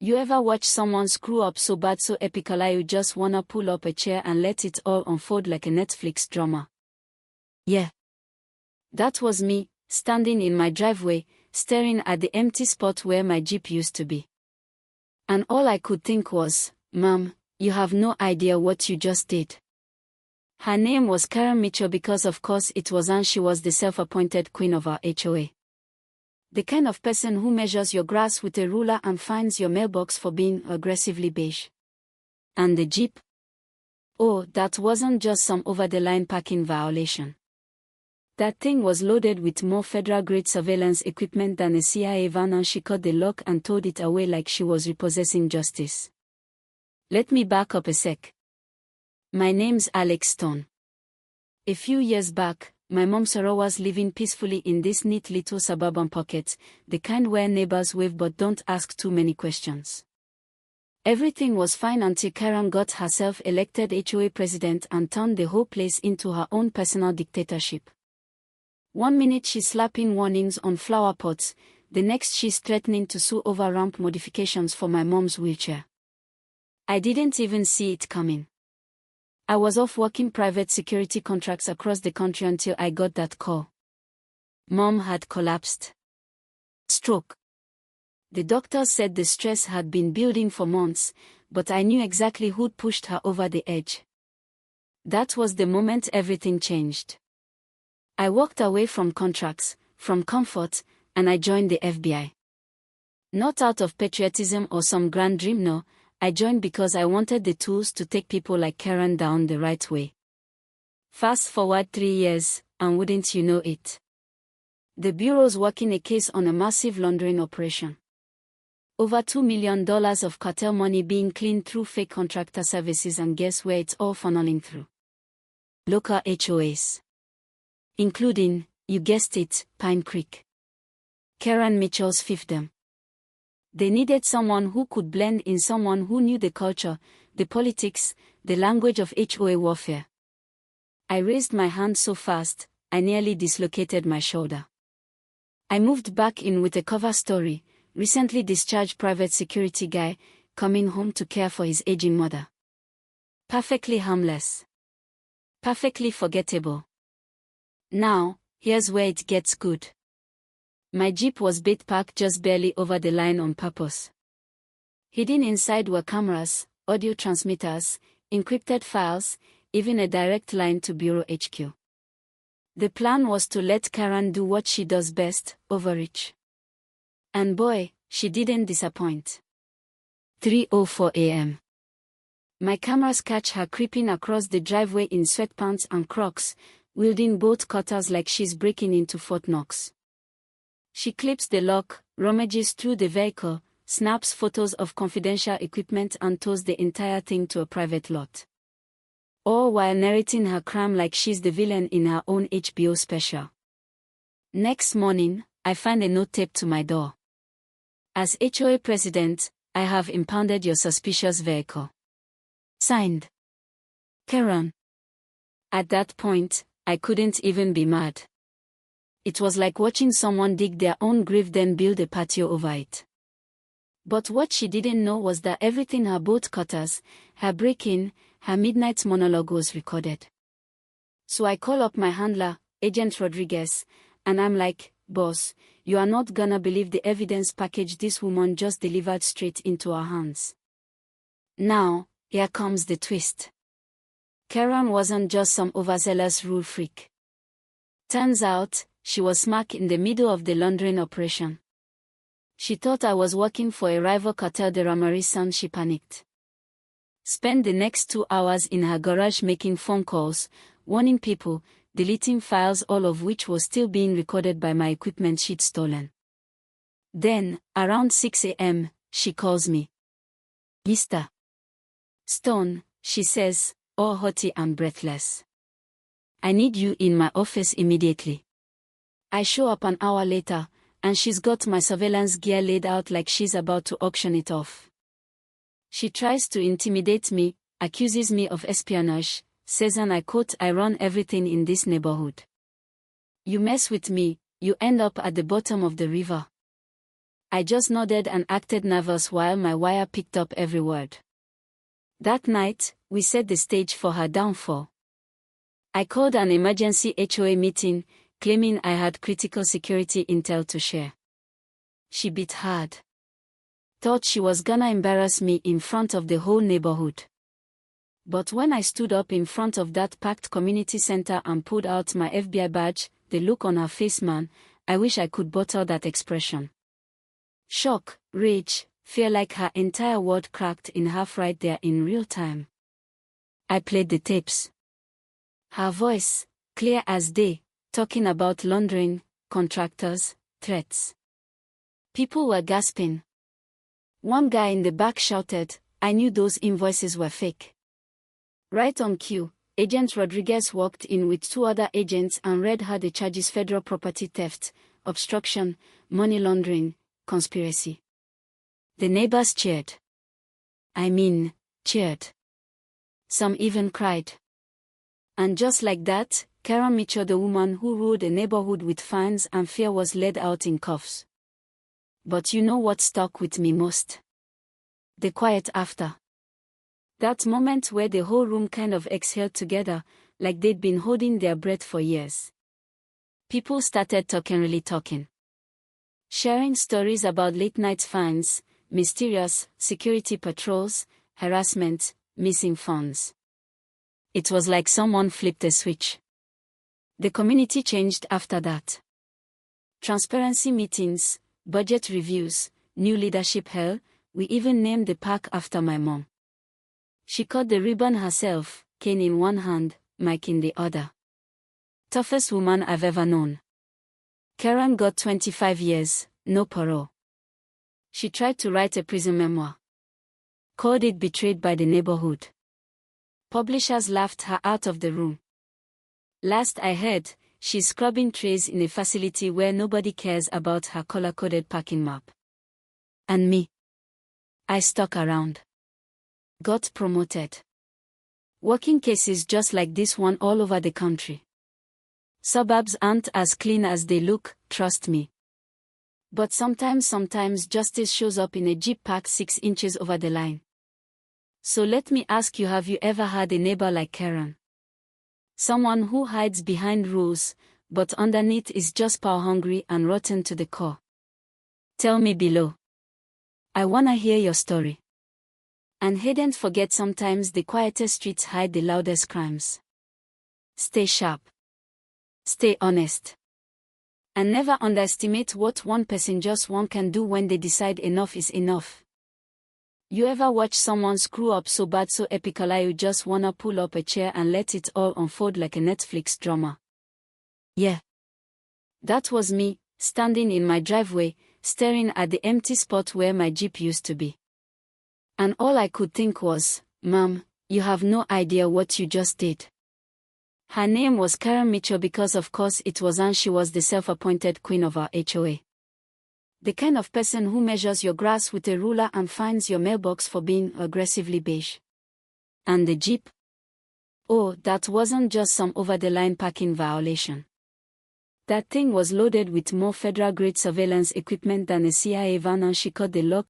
You ever watch someone screw up so bad so epically you just wanna pull up a chair and let it all unfold like a Netflix drama? Yeah. That was me, standing in my driveway, staring at the empty spot where my Jeep used to be. And all I could think was, Mom, you have no idea what you just did. Her name was Karen Mitchell because of course it was, and she was the self-appointed queen of our HOA. The kind of person who measures your grass with a ruler and fines your mailbox for being aggressively beige. And the Jeep? Oh, that wasn't just some over-the-line parking violation. That thing was loaded with more federal-grade surveillance equipment than a CIA van, and she cut the lock and towed it away like she was repossessing justice. Let me back up a sec. My name's Alex Stone. A few years back, my mom Sarah was living peacefully in this neat little suburban pocket, the kind where neighbors wave but don't ask too many questions. Everything was fine until Karen got herself elected HOA president and turned the whole place into her own personal dictatorship. One minute she's slapping warnings on flower pots, the next she's threatening to sue over ramp modifications for my mom's wheelchair. I didn't even see it coming. I was off working private security contracts across the country until I got that call. Mom had collapsed. Stroke. The doctors said the stress had been building for months, but I knew exactly who'd pushed her over the edge. That was the moment everything changed. I walked away from contracts, from comfort, and I joined the FBI. Not out of patriotism or some grand dream, no. I joined because I wanted the tools to take people like Karen down the right way. Fast forward 3 years, and wouldn't you know it? The Bureau's working a case on a massive laundering operation. Over $2 million of cartel money being cleaned through fake contractor services, and guess where it's all funneling through? Local HOAs. Including, you guessed it, Pine Creek. Karen Mitchell's fiefdom. They needed someone who could blend in, someone who knew the culture, the politics, the language of HOA warfare. I raised my hand so fast, I nearly dislocated my shoulder. I moved back in with a cover story, recently discharged private security guy, coming home to care for his aging mother. Perfectly harmless. Perfectly forgettable. Now, here's where it gets good. My Jeep was bait parked just barely over the line on purpose. Hidden inside were cameras, audio transmitters, encrypted files, even a direct line to Bureau HQ. The plan was to let Karen do what she does best, overreach. And boy, she didn't disappoint. 3:04 a.m. My cameras catch her creeping across the driveway in sweatpants and Crocs, wielding both cutters like she's breaking into Fort Knox. She clips the lock, rummages through the vehicle, snaps photos of confidential equipment and tows the entire thing to a private lot. All while narrating her crime like she's the villain in her own HBO special. Next morning, I find a note taped to my door. As HOA president, I have impounded your suspicious vehicle. Signed. Karen. At that point, I couldn't even be mad. It was like watching someone dig their own grave then build a patio over it. But what she didn't know was that everything, her bolt cutters, her break-in, her midnight monologue, was recorded. So I call up my handler, Agent Rodriguez, and I'm like, boss, you are not gonna believe the evidence package this woman just delivered straight into our hands. Now, here comes the twist. Karen wasn't just some overzealous rule freak. Turns out, she was smack in the middle of the laundering operation. She thought I was working for a rival cartel de Ramaris, and she panicked. Spent the next 2 hours in her garage making phone calls, warning people, deleting files, all of which was still being recorded by my equipment she'd stolen. Then, around 6 a.m., she calls me. Mr. Stone, she says, all haughty and breathless. I need you in my office immediately. I show up an hour later, and she's got my surveillance gear laid out like she's about to auction it off. She tries to intimidate me, accuses me of espionage, says, and I quote, I run everything in this neighborhood. You mess with me, you end up at the bottom of the river. I just nodded and acted nervous while my wire picked up every word. That night, we set the stage for her downfall. I called an emergency HOA meeting, claiming I had critical security intel to share. She bit hard. Thought she was gonna embarrass me in front of the whole neighborhood. But when I stood up in front of that packed community center and pulled out my FBI badge, the look on her face, man, I wish I could bottle that expression. Shock, rage, fear, like her entire world cracked in half right there in real time. I played the tapes. Her voice, clear as day, talking about laundering, contractors, threats. People were gasping. One guy in the back shouted, "I knew those invoices were fake." Right on cue, Agent Rodriguez walked in with 2 other agents and read her the charges: federal property theft, obstruction, money laundering, conspiracy. The neighbors cheered. I mean, cheered. Some even cried. And just like that, Karen Mitchell, the woman who ruled the neighborhood with fines and fear, was led out in cuffs. But you know what stuck with me most? The quiet after. That moment where the whole room kind of exhaled together, like they'd been holding their breath for years. People started talking, really talking. Sharing stories about late-night fines, mysterious security patrols, harassment, missing funds. It was like someone flipped a switch. The community changed after that. Transparency meetings, budget reviews, new leadership. Hell, we even named the park after my mom. She cut the ribbon herself, cane in one hand, mic in the other. Toughest woman I've ever known. Karen got 25 years, no parole. She tried to write a prison memoir. Called it Betrayed by the Neighborhood. Publishers laughed her out of the room. Last I heard, she's scrubbing trays in a facility where nobody cares about her color-coded parking map. And me? I stuck around. Got promoted. Working cases just like this one all over the country. Suburbs aren't as clean as they look, trust me. But sometimes justice shows up in a Jeep parked 6 inches over the line. So let me ask you, have you ever had a neighbor like Karen? Someone who hides behind rules, but underneath is just power-hungry and rotten to the core? Tell me below. I wanna hear your story. And don't forget, sometimes the quietest streets hide the loudest crimes. Stay sharp. Stay honest. And never underestimate what one person, just one, can do when they decide enough is enough. You ever watch someone screw up so bad, so epical, you just wanna pull up a chair and let it all unfold like a Netflix drama? Yeah. That was me, standing in my driveway, staring at the empty spot where my Jeep used to be. And all I could think was, Mom, you have no idea what you just did. Her name was Karen Mitchell because of course it was, and she was the self-appointed queen of our HOA. The kind of person who measures your grass with a ruler and fines your mailbox for being aggressively beige. And the Jeep? Oh, that wasn't just some over-the-line parking violation. That thing was loaded with more federal-grade surveillance equipment than a CIA van, and she cut the lock